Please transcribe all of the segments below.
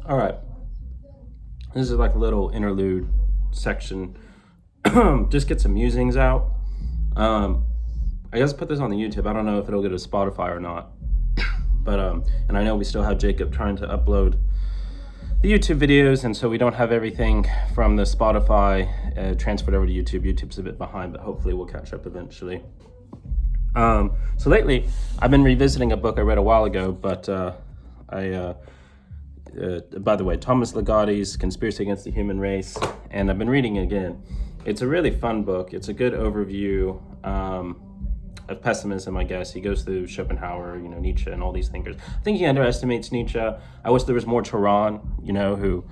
All right. This is like a little interlude section. Just get some musings out. I guess put this on the YouTube. I don't know if it'll go to Spotify or not. But and I know we still have Jacob trying to upload the YouTube videos, and so we don't have everything from the Spotify transferred over to YouTube. YouTube's a bit behind, but hopefully we'll catch up eventually. So lately, I've been revisiting a book I read a while ago, but by the way, Thomas Ligotti's Conspiracy Against the Human Race, and I've been reading it again. It's a really fun book. It's a good overview of pessimism, I guess. He goes through Schopenhauer, Nietzsche, and all these thinkers. I think he underestimates Nietzsche. I wish there was more Turan, who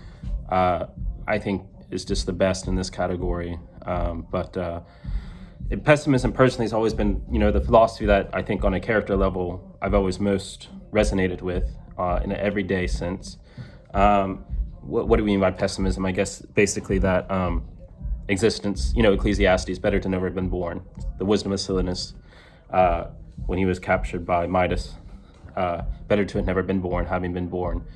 I think is just the best in this category. But pessimism personally has always been, the philosophy that I think on a character level I've always most resonated with in an everyday sense. What do we mean by pessimism? I guess basically that existence, Ecclesiastes, better to never have been born. The wisdom of Silenus, when he was captured by Midas, better to have never been born, having been born,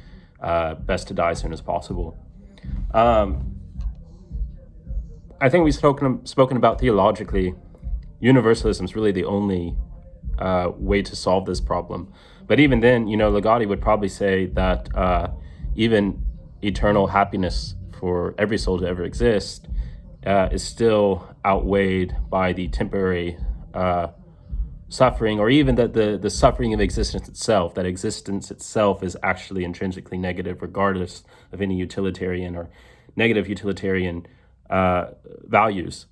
best to die as soon as possible. I think we've spoken about theologically, universalism is really the only way to solve this problem. But even then, Ligotti would probably say that even eternal happiness for every soul to ever exist is still outweighed by the temporary suffering, or even that the suffering of existence itself, that existence itself is actually intrinsically negative, regardless of any utilitarian or negative utilitarian values,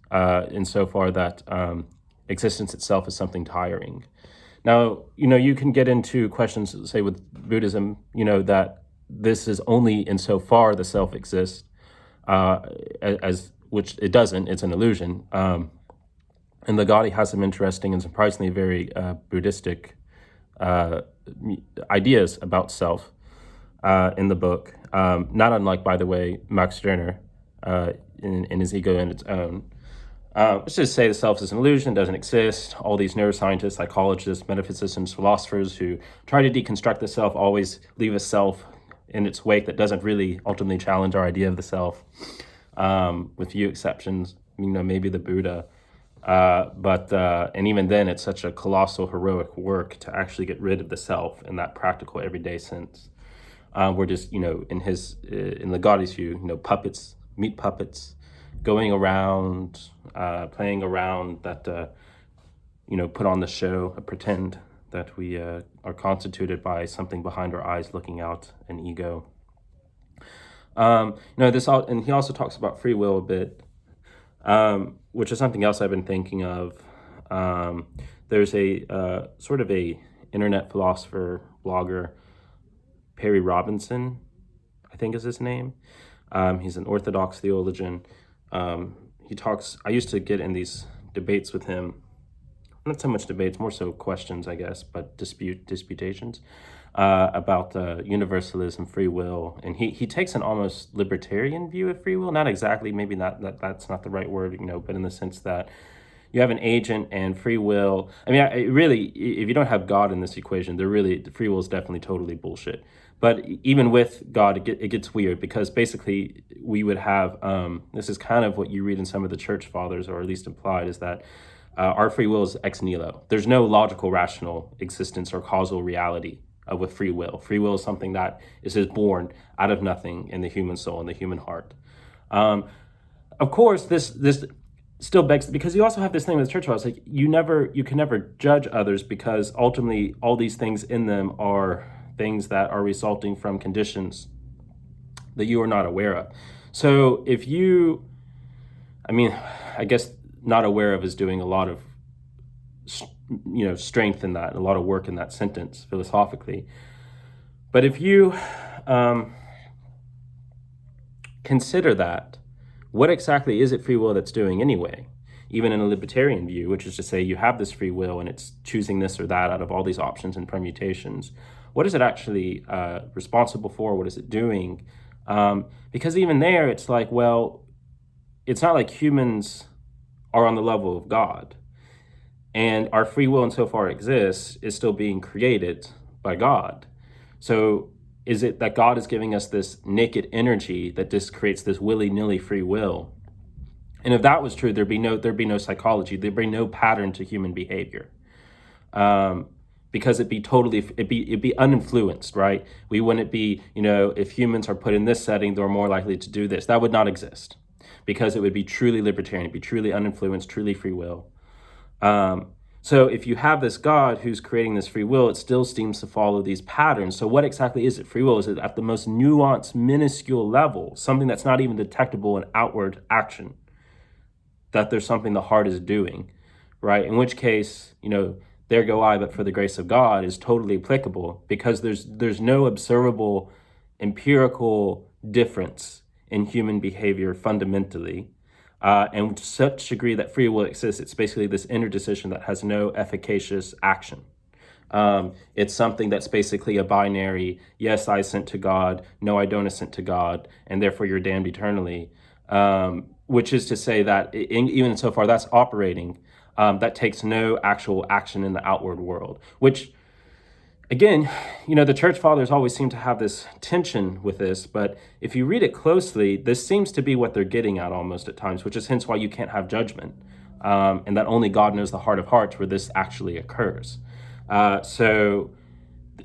insofar that existence itself is something tiring. Now, you can get into questions, say with Buddhism, that this is only insofar the self exists, as which it doesn't, it's an illusion. And Ligotti has some interesting and surprisingly very Buddhistic ideas about self in the book, not unlike, by the way, Max Stirner in his Ego in Its Own. Let's just say the self is an illusion, doesn't exist. All these neuroscientists, psychologists, metaphysicians, philosophers who try to deconstruct the self always leave a self in its wake that doesn't really ultimately challenge our idea of the self, with few exceptions, maybe the Buddha. But and even then, it's such a colossal, heroic work to actually get rid of the self in that practical, everyday sense. We're just, in Ligotti's view, puppets, meat puppets, going around, playing around that, put on the show, pretend that we are constituted by something behind our eyes looking out, an ego. And he also talks about free will a bit, which is something else I've been thinking of. There's a sort of a internet philosopher, blogger, Perry Robinson, I think is his name. He's an Orthodox theologian. He talks, I used to get in these debates with him, not so much debates, more so questions, I guess, but disputations about universalism, free will. And he takes an almost libertarian view of free will, not exactly, maybe that's not the right word, but in the sense that you have an agent and free will. I mean, really, if you don't have God in this equation, the free will is definitely totally bullshit. But even with God, it gets weird, because basically we would have, this is kind of what you read in some of the church fathers, or at least implied, is that our free will is ex nihilo. There's no logical, rational existence or causal reality with free will. Free will is something that is just born out of nothing in the human soul, in the human heart. Of course, this still begs, because you also have this thing with the church fathers, like you can never judge others, because ultimately all these things in them are things that are resulting from conditions that you are not aware of. So if I guess not aware of is doing a lot of, strength in that, a lot of work in that sentence philosophically. But if you consider that, what exactly is it free will that's doing anyway? Even in a libertarian view, which is to say you have this free will and it's choosing this or that out of all these options and permutations. What is it actually responsible for? What is it doing? Because even there, it's like, well, it's not like humans are on the level of God. And our free will, insofar it exists, is still being created by God. So is it that God is giving us this naked energy that just creates this willy-nilly free will? And if that was true, there'd be no psychology, there'd be no pattern to human behavior, because it'd be uninfluenced, right? We wouldn't be, if humans are put in this setting, they're more likely to do this. That would not exist, because it would be truly libertarian, it'd be truly uninfluenced, truly free will. So if you have this God who's creating this free will, it still seems to follow these patterns. So what exactly is it? Free will, is it at the most nuanced, minuscule level, something that's not even detectable in outward action, that there's something the heart is doing, right? In which case, there go I, but for the grace of God is totally applicable, because there's no observable empirical difference in human behavior fundamentally. And to such degree that free will exists, it's basically this inner decision that has no efficacious action. It's something that's basically a binary, yes, I assent to God, no, I don't assent to God, and therefore you're damned eternally. Which is to say that even so far that's operating, that takes no actual action in the outward world, which, again, the church fathers always seem to have this tension with this, but if you read it closely, this seems to be what they're getting at almost at times, which is hence why you can't have judgment, and that only God knows the heart of hearts where this actually occurs. So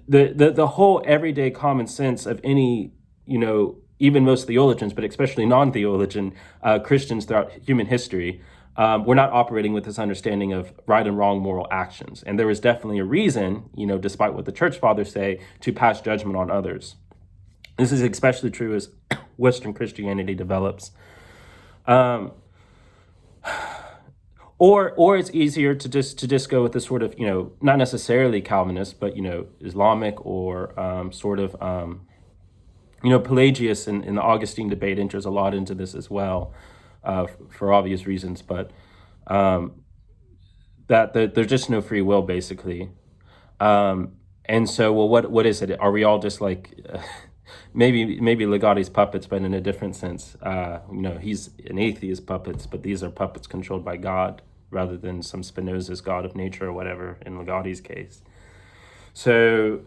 the whole everyday common sense of any, even most theologians, but especially non-theologian Christians throughout human history, we're not operating with this understanding of right and wrong moral actions. And there is definitely a reason, despite what the church fathers say, to pass judgment on others. This is especially true as Western Christianity develops. Or it's easier to just go with this sort of, not necessarily Calvinist, but, Islamic or sort of, Pelagius in the Augustine debate enters a lot into this as well, for obvious reasons, but that there's just no free will, basically. And so, well, what is it? Are we all just like, maybe Ligotti's puppets, but in a different sense? He's an atheist puppets, but these are puppets controlled by God rather than some Spinoza's God of nature or whatever in Ligotti's case. So,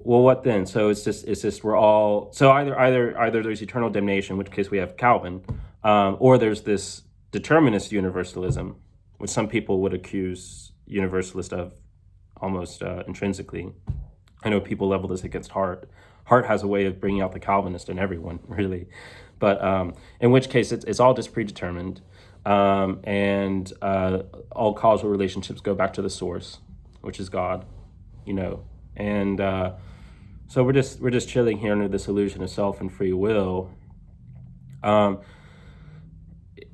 well, what then? So it's just we're all, so either there's eternal damnation, in which case we have Calvin, or there's this determinist universalism, which some people would accuse universalists of almost intrinsically. I know people level this against Hart. Hart has a way of bringing out the Calvinist in everyone, really. But in which case it's all just predetermined, and all causal relationships go back to the source, which is God, and so we're just chilling here under this illusion of self and free will. And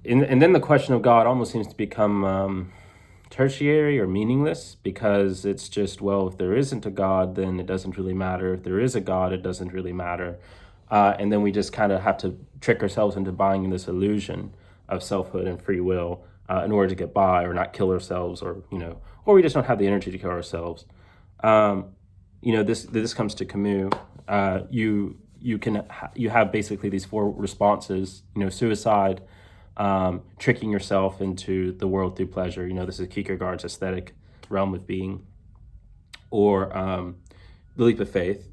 then the question of God almost seems to become tertiary or meaningless, because it's just, well, if there isn't a God, then it doesn't really matter. If there is a God, it doesn't really matter. And then we just kind of have to trick ourselves into buying this illusion of selfhood and free will in order to get by, or not kill ourselves, or we just don't have the energy to kill ourselves. This comes to Camus. You have basically these four responses. suicide, tricking yourself into the world through pleasure. This is Kierkegaard's aesthetic realm of being, or the leap of faith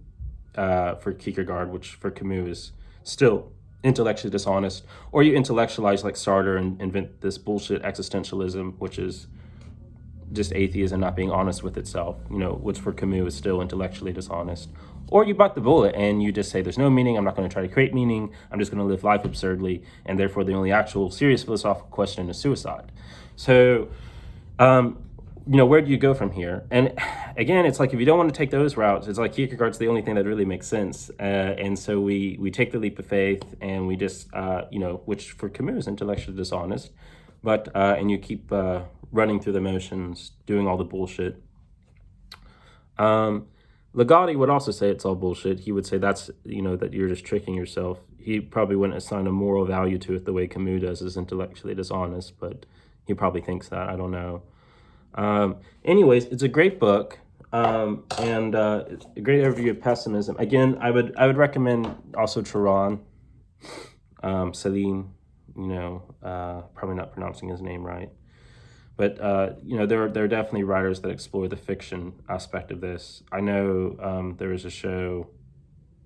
for Kierkegaard, which for Camus is still intellectually dishonest. Or you intellectualize like Sartre and invent this bullshit existentialism, which is just atheism not being honest with itself, which for Camus is still intellectually dishonest. Or you bite the bullet and you just say, there's no meaning, I'm not going to try to create meaning, I'm just going to live life absurdly, and therefore the only actual serious philosophical question is suicide. So, where do you go from here? And again, it's like, if you don't want to take those routes, it's like Kierkegaard's the only thing that really makes sense. And so we take the leap of faith, and we just, which for Camus is intellectually dishonest, but, and you keep running through the motions, doing all the bullshit. Ligotti would also say it's all bullshit. He would say that's, that you're just tricking yourself. He probably wouldn't assign a moral value to it the way Camus does, is intellectually dishonest, but he probably thinks that. I don't know. Anyways, it's a great book, and it's a great overview of pessimism. Again, I would recommend also Turan, Celine, probably not pronouncing his name right. But there are definitely writers that explore the fiction aspect of this. I know there was a show,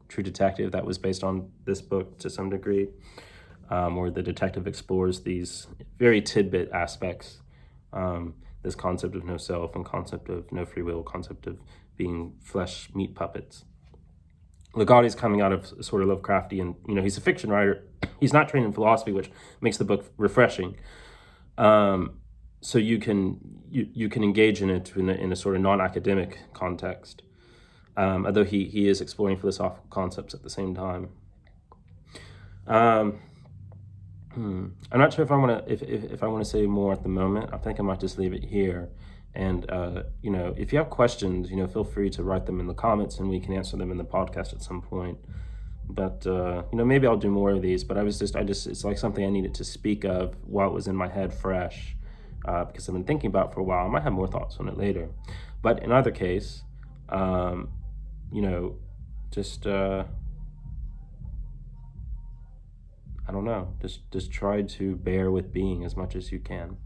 True Detective, that was based on this book to some degree, where the detective explores these very tidbit aspects, this concept of no self and concept of no free will, concept of being flesh meat puppets. Ligotti's coming out of sort of Lovecraftian, he's a fiction writer. He's not trained in philosophy, which makes the book refreshing. So you can engage in it in a sort of non-academic context, although he is exploring philosophical concepts at the same time. I'm not sure if I want to if I want to say more at the moment. I think I might just leave it here. And if you have questions, feel free to write them in the comments, and we can answer them in the podcast at some point. But maybe I'll do more of these. But it's like something I needed to speak of while it was in my head fresh, because I've been thinking about it for a while. I might have more thoughts on it later. But in either case, just I don't know. Just try to bear with being as much as you can.